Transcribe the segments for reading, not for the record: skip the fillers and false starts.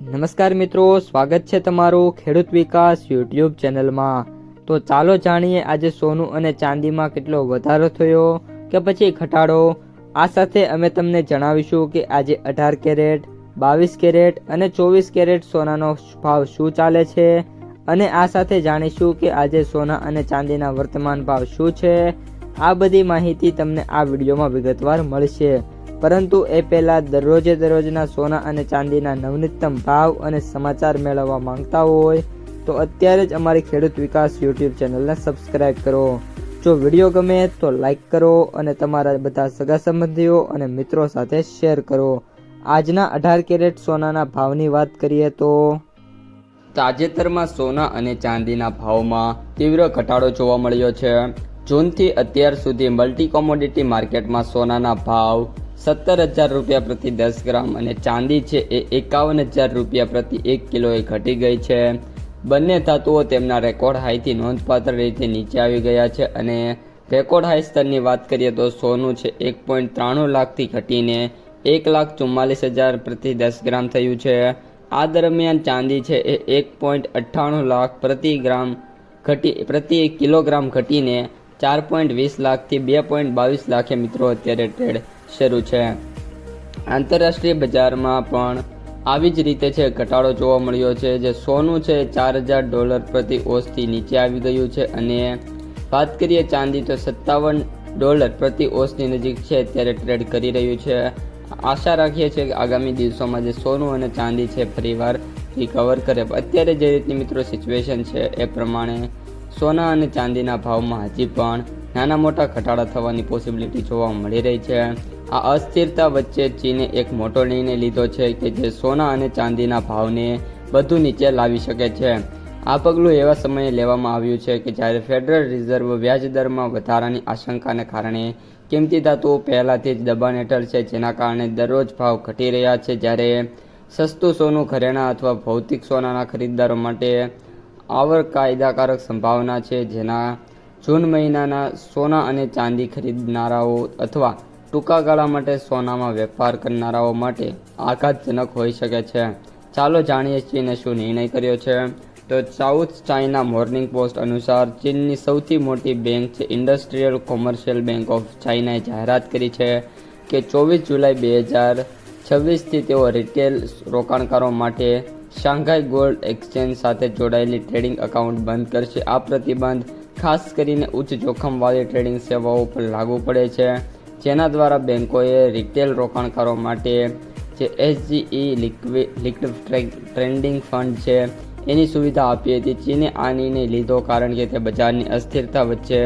નમસ્કાર મિત્રો, સ્વાગત છે તમારું ખેડૂત વિકાસ યુટ્યુબ ચેનલમાં। તો ચાલો જાણીએ આજે સોનું અને ચાંદીમાં કેટલો વધારો થયો કે પછી ઘટાડો। આ સાથે અમે તમને જણાવીશું કે આજે 18 કેરેટ, 22 કેરેટ અને 24 કેરેટ સોનાનો ભાવ શું ચાલે છે અને આ સાથે જાણીશું કે આજે સોના અને ચાંદીના વર્તમાન ભાવ શું છે। આ બધી માહિતી તમને આ વિડીયોમાં વિગતવાર મળશે, પરંતુ એ પહેલાં દરરોજના સોના અને ચાંદીના નવનીતમ ભાવ અને સમાચાર મેળવવા માંગતા હોય તો અત્યારે જ અમારી ખેડૂત વિકાસ યુટ્યુબ ચેનલને સબસ્ક્રાઈબ કરો। જો વિડીયો ગમે તો લાઈક કરો અને તમારા બધા સગા સંબંધીઓ અને મિત્રો સાથે શેર કરો। આજના 18 કેરેટ સોનાના ભાવની વાત કરીએ તો તાજેતરમાં સોના અને ચાંદીના ભાવમાં તીવ્ર ઘટાડો જોવા મળ્યો છે। જૂનથી અત્યાર સુધી મલ્ટી કોમોડિટી માર્કેટમાં સોનાના ભાવ 17,000 રૂપિયા પ્રતિ 10 ગ્રામ અને ચાંદી છે એ 51,000 રૂપિયા પ્રતિ 1 કિલોએ ઘટી ગઈ છે। બંને ધાતુઓ તેમના રેકોર્ડ હાઈથી નોંધપાત્ર રીતે નીચે આવી ગયા છે અને રેકોર્ડ હાઈ સ્તરની વાત કરીએ તો સોનું છે 1.93 લાખથી ઘટીને 1,44,000 પ્રતિ 10 ગ્રામ થયું છે। આ દરમિયાન ચાંદી છે એ 1.98 લાખ પ્રતિ કિલોગ્રામ ઘટીને 4.20 લાખથી 2.22 લાખે મિત્રો અત્યારે ટ્રેડ શરૂ છે। આંતરરાષ્ટ્રીય બજારમાં પણ આવી જ રીતે છે ઘટાડો જોવા મળ્યો છે। જે સોનું છે $4,000 પ્રતિ ઓંસથી નીચે આવી ગયું છે અને વાત કરીએ ચાંદી તો $57 પ્રતિ ઓંસની નજીક છે અત્યારે ટ્રેડ કરી રહ્યું છે। આશા રાખીએ છીએ કે આગામી દિવસોમાં જે સોનું અને ચાંદી છે ફરીવાર રિકવર કરે। અત્યારે જે રીતની મિત્રો સિચ્યુએશન છે એ પ્રમાણે સોના અને ચાંદીના ભાવમાં હજી પણ નાના મોટા ઘટાડા થવાની પોસિબિલિટી જોવા મળી રહી છે। આ અસ્થિરતા વચ્ચે ચીને એક મોટો નિર્ણય લીધો છે કે જે સોના અને ચાંદીના ભાવને વધુ નીચે લાવી શકે છે। આ પગલું એવા સમયે લેવામાં આવ્યું છે કે જ્યારે ફેડરલ રિઝર્વ વ્યાજદરમાં વધારાની આશંકાને કારણે કિંમતી ધાતુઓ પહેલાથી જ દબાણ હેઠળ છે, જેના કારણે દરરોજ ભાવ ઘટી રહ્યા છે। જ્યારે સસ્તું સોનું ઘરેણાં અથવા ભૌતિક સોનાના ખરીદદારો માટે કાયદાકારક સંભાવના છે, જેના જૂન મહિનાના સોના અને ચાંદી ખરીદનારાઓ અથવા ટૂંકા ગાળા માટે સોનામાં વેપાર કરનારાઓ માટે આઘાતજનક હોઈ શકે છે। ચાલો જાણીએ ચીને શું નિર્ણય કર્યો છે। તો સાઉથ ચાઇના મોર્નિંગ પોસ્ટ અનુસાર ચીનની સૌથી મોટી બેંક છે ઇન્ડસ્ટ્રીયલ કોમર્શિયલ બેંક ઓફ ચાઇનાએ જાહેરાત કરી છે કે 24 જુલાઈ 2026થી તેઓ રિટેલ રોકાણકારો માટે શાંઘાઈ ગોલ્ડ એક્સચેન્જ સાથે જોડાયેલી ટ્રેડિંગ એકાઉન્ટ બંધ કરશે। આ પ્રતિબંધ ખાસ કરીને ઉચ્ચ જોખમવાળી ટ્રેડિંગ સેવાઓ પર લાગુ પડે છે, જેના દ્વારા બેન્કોએ રિટેલ રોકાણકારો માટે જે SGE લિક્વિડ ટ્રેડિંગ ફંડ છે એની સુવિધા આપી હતી। ચીને આ નિર્ણય લીધો કારણ કે તે બજારની અસ્થિરતા વચ્ચે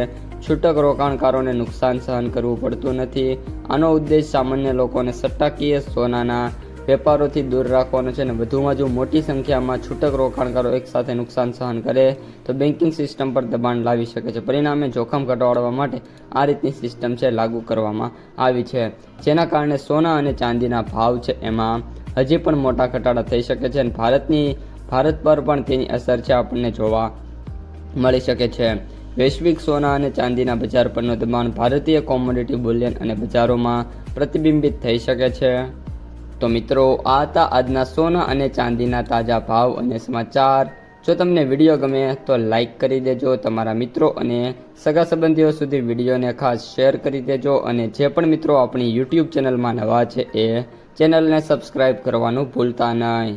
છૂટક રોકાણકારોને નુકસાન સહન કરવું પડતું નથી। આનો ઉદ્દેશ સામાન્ય લોકોને સટ્ટાકીય સોનાના વેપારોથી દૂર રાખવાનો છે અને વધુમાં જો મોટી સંખ્યામાં છૂટક રોકાણકારો એકસાથે નુકસાન સહન કરે તો બેન્કિંગ સિસ્ટમ પર દબાણ લાવી શકે છે। પરિણામે જોખમ ઘટાડવા માટે આ રીતની સિસ્ટમ છે લાગુ કરવામાં આવી છે, જેના કારણે સોના અને ચાંદીના ભાવ છે એમાં હજી પણ મોટા ઘટાડા થઈ શકે છે અને ભારત પર પણ તેની અસર છે આપણને જોવા મળી શકે છે। વૈશ્વિક સોના અને ચાંદીના બજાર પરનું દબાણ ભારતીય કોમોડિટી બુલિયન અને બજારોમાં પ્રતિબિંબિત થઈ શકે છે। તો મિત્રો, આ હતા આજના સોના અને ચાંદીના તાજા ભાવ અને સમાચાર। જો તમને વિડીયો ગમે તો લાઈક કરી દેજો, તમારા મિત્રો અને સગા સંબંધીઓ સુધી વિડીયોને ખાસ શેર કરી દેજો અને જે પણ મિત્રો આપણી યુટ્યુબ ચેનલમાં નવા છે એ ચેનલને સબસ્ક્રાઈબ કરવાનું ભૂલતા નહીં।